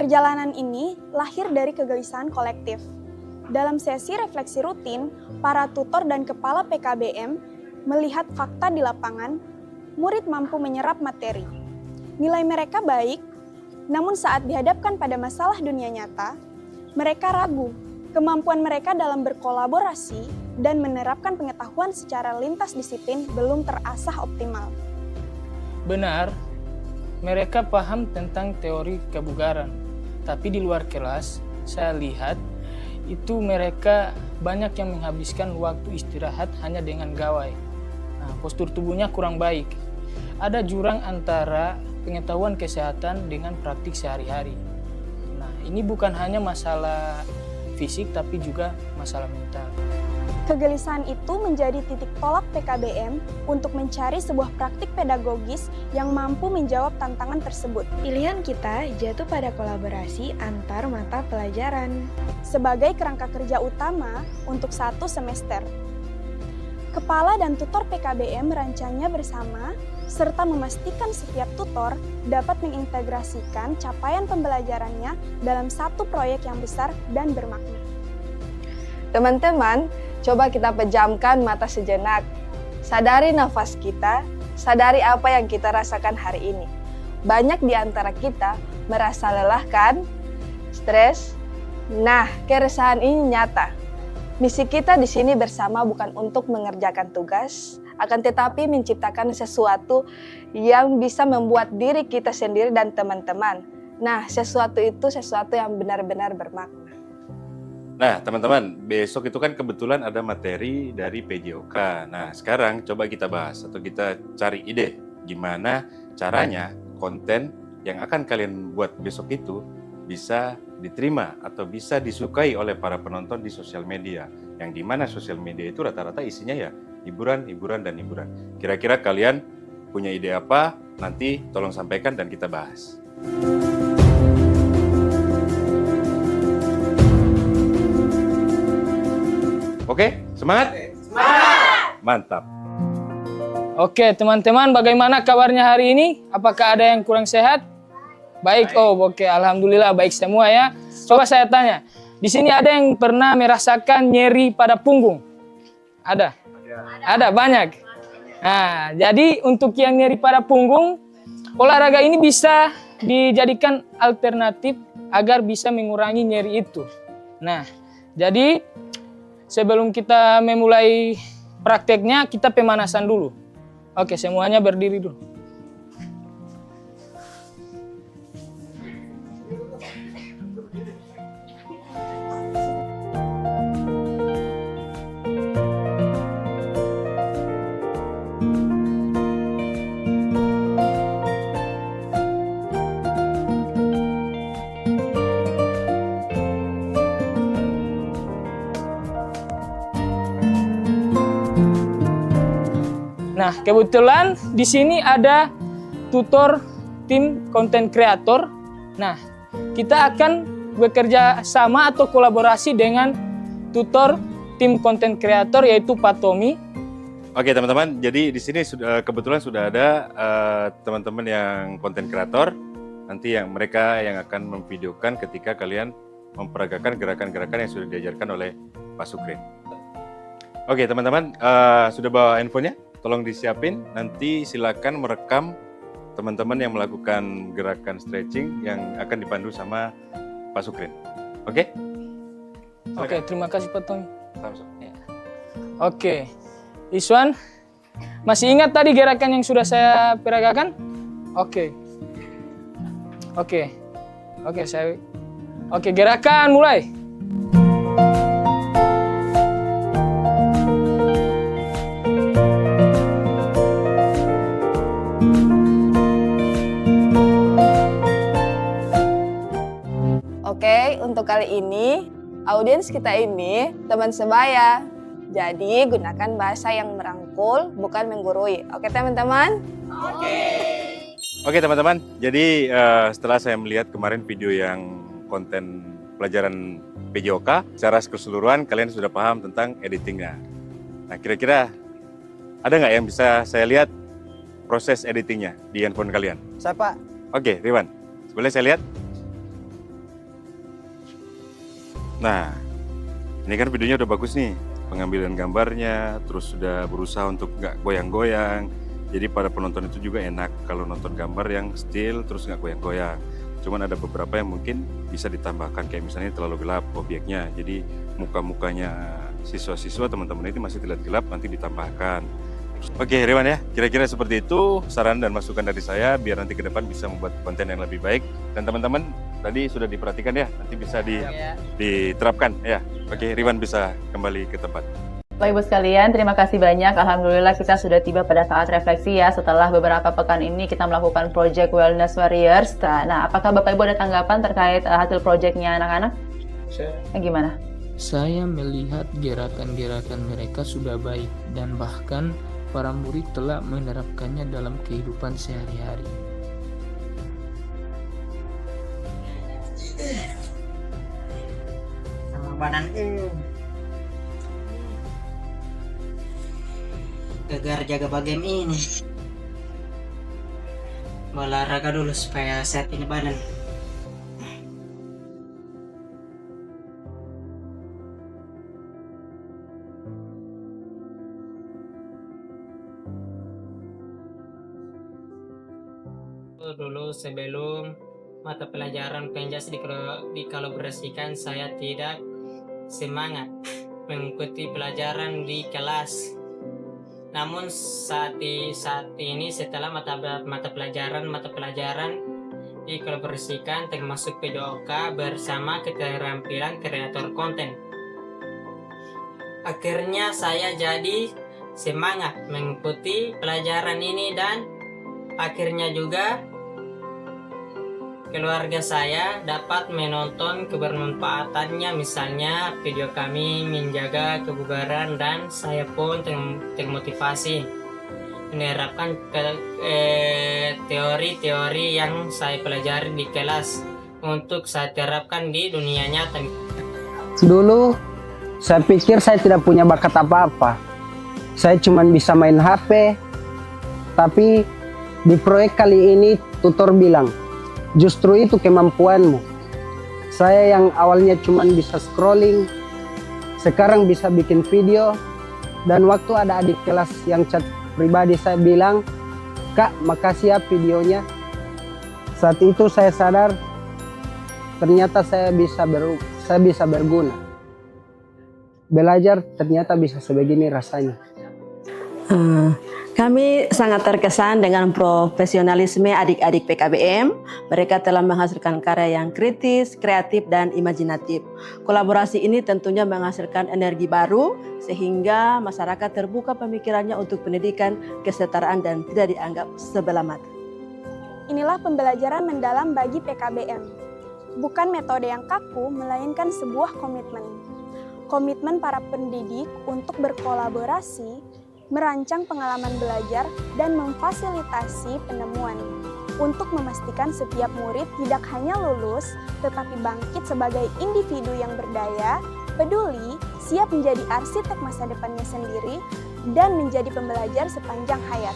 Perjalanan ini lahir dari kegelisahan kolektif. Dalam sesi refleksi rutin, para tutor dan kepala PKBM melihat fakta di lapangan, murid mampu menyerap materi. Nilai mereka baik, namun saat dihadapkan pada masalah dunia nyata, mereka ragu. Kemampuan mereka dalam berkolaborasi dan menerapkan pengetahuan secara lintas disiplin belum terasah optimal. Benar, mereka paham tentang teori kebugaran, tapi di luar kelas saya lihat itu mereka banyak yang menghabiskan waktu istirahat hanya dengan gawai. Nah, postur tubuhnya kurang baik. Ada jurang antara pengetahuan kesehatan dengan praktik sehari-hari. Nah, ini bukan hanya masalah fisik tapi juga masalah mental. Kegelisahan itu menjadi titik tolak PKBM untuk mencari sebuah praktik pedagogis yang mampu menjawab tantangan tersebut. Pilihan kita jatuh pada kolaborasi antar mata pelajaran sebagai kerangka kerja utama untuk 1 semester. Kepala dan tutor PKBM merancangnya bersama, serta memastikan setiap tutor dapat mengintegrasikan capaian pembelajarannya dalam satu proyek yang besar dan bermakna. Teman-teman, coba kita pejamkan mata sejenak. Sadari nafas kita, sadari apa yang kita rasakan hari ini. Banyak di antara kita merasa lelah kan? Stres? Nah, keresahan ini nyata. Misi kita di sini bersama bukan untuk mengerjakan tugas, akan tetapi menciptakan sesuatu yang bisa membuat diri kita sendiri dan teman-teman. Nah, sesuatu itu sesuatu yang benar-benar bermakna. Nah, teman-teman, besok itu kan kebetulan ada materi dari PJOK. Nah, sekarang coba kita bahas atau kita cari ide gimana caranya konten yang akan kalian buat besok itu bisa diterima atau bisa disukai oleh para penonton di sosial media. Yang dimana sosial media itu rata-rata isinya ya hiburan, hiburan, dan hiburan. Kira-kira kalian punya ide apa? Nanti tolong sampaikan dan kita bahas. Oke, semangat? Semangat! Mantap. Oke, teman-teman, bagaimana kabarnya hari ini? Apakah ada yang kurang sehat? Baik, oke, alhamdulillah baik semua ya. Coba saya tanya, di sini ada yang pernah merasakan nyeri pada punggung? Ada? Ada, banyak. Nah, jadi untuk yang nyeri pada punggung, olahraga ini bisa dijadikan alternatif agar bisa mengurangi nyeri itu. Nah, jadi sebelum kita memulai prakteknya, kita pemanasan dulu. Oke, semuanya berdiri dulu. Nah, kebetulan di sini ada tutor tim konten kreator. Nah, kita akan bekerja sama atau kolaborasi dengan tutor tim konten kreator yaitu Pak Tommy. Oke, teman-teman, jadi di sini kebetulan sudah ada teman-teman yang konten kreator. Nanti yang mereka yang akan memvideokan ketika kalian memperagakan gerakan-gerakan yang sudah diajarkan oleh Pak Sukrin. Oke, teman-teman, sudah bawa handphonenya? Tolong disiapin, nanti silakan merekam teman-teman yang melakukan gerakan stretching yang akan dipandu sama Pak Sukrin. Oke? Oke, terima kasih Pak Tommy. Ya. Oke, Iswan, masih ingat tadi gerakan yang sudah saya peragakan? Oke, gerakan mulai. Oke, untuk kali ini, audiens kita ini teman sebaya. Jadi, gunakan bahasa yang merangkul, bukan menggurui. Oke, teman-teman? Oke, teman-teman, jadi setelah saya melihat kemarin video yang konten pelajaran PJOK, secara keseluruhan kalian sudah paham tentang editingnya. Nah, kira-kira ada nggak yang bisa saya lihat proses editingnya di handphone kalian? Saya Pak. Oke, Riwan, boleh saya lihat? Nah, ini kan videonya udah bagus nih, pengambilan gambarnya, terus sudah berusaha untuk nggak goyang-goyang. Jadi para penonton itu juga enak kalau nonton gambar yang still terus nggak goyang-goyang. Cuman ada beberapa yang mungkin bisa ditambahkan, kayak misalnya terlalu gelap obyeknya. Jadi muka-mukanya siswa-siswa teman-teman itu masih terlihat gelap, nanti ditambahkan. Oke Rewan ya, kira-kira seperti itu saran dan masukan dari saya biar nanti ke depan bisa membuat konten yang lebih baik. Dan teman-teman tadi sudah diperhatikan ya, nanti bisa diterapkan ya. Oke, Rewan bisa kembali ke tempat. Bapak Ibu sekalian, terima kasih banyak. Alhamdulillah kita sudah tiba pada saat refleksi ya. Setelah beberapa pekan ini kita melakukan Project Wellness Warriors. Nah, apakah Bapak Ibu ada tanggapan terkait hasil proyeknya anak-anak? Gimana? Saya melihat gerakan-gerakan mereka sudah baik dan bahkan para murid telah menerapkannya dalam kehidupan sehari-hari. Sama badan agar jaga bagian ini, olahraga dulu supaya sehat ini badan. Dulu sebelum mata pelajaran penjas dikolaborasikan, saya tidak semangat mengikuti pelajaran di kelas. Namun saat ini setelah mata pelajaran dikolaborasikan termasuk PJOK bersama keterampilan kreator konten, akhirnya saya jadi semangat mengikuti pelajaran ini dan akhirnya juga keluarga saya dapat menonton kebermanfaatannya, misalnya video kami menjaga kebugaran, dan saya pun termotivasi menerapkan teori-teori yang saya pelajari di kelas untuk saya terapkan di dunia nyata. Dulu saya pikir saya tidak punya bakat apa-apa, saya cuma bisa main HP, tapi di proyek kali ini tutor bilang, justru itu kemampuanmu. Saya yang awalnya cuma bisa scrolling, sekarang bisa bikin video. Dan waktu ada adik kelas yang chat pribadi, saya bilang, "Kak, makasih ya videonya." Saat itu saya sadar, ternyata saya bisa berguna. Belajar ternyata bisa sebegini rasanya. Kami sangat terkesan dengan profesionalisme adik-adik PKBM. Mereka telah menghasilkan karya yang kritis, kreatif, dan imajinatif. Kolaborasi ini tentunya menghasilkan energi baru, sehingga masyarakat terbuka pemikirannya untuk pendidikan, kesetaraan, dan tidak dianggap sebelah mata. Inilah pembelajaran mendalam bagi PKBM. Bukan metode yang kaku, melainkan sebuah komitmen. Komitmen para pendidik untuk berkolaborasi, merancang pengalaman belajar, dan memfasilitasi penemuan untuk memastikan setiap murid tidak hanya lulus, tetapi bangkit sebagai individu yang berdaya, peduli, siap menjadi arsitek masa depannya sendiri, dan menjadi pembelajar sepanjang hayat.